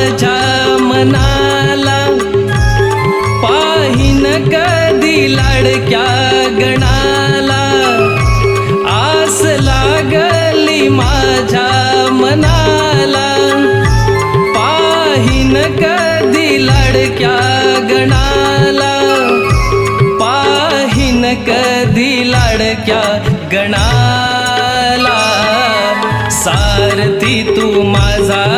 माझ्या मनाला, पाहीन कधी लाडक्या गणाला, आस लागली माझ्या मनाला, पाहीन कधी लाडक्या गणाला, पाहीन कधी लाडक्या गणाला, सारथी तू माझा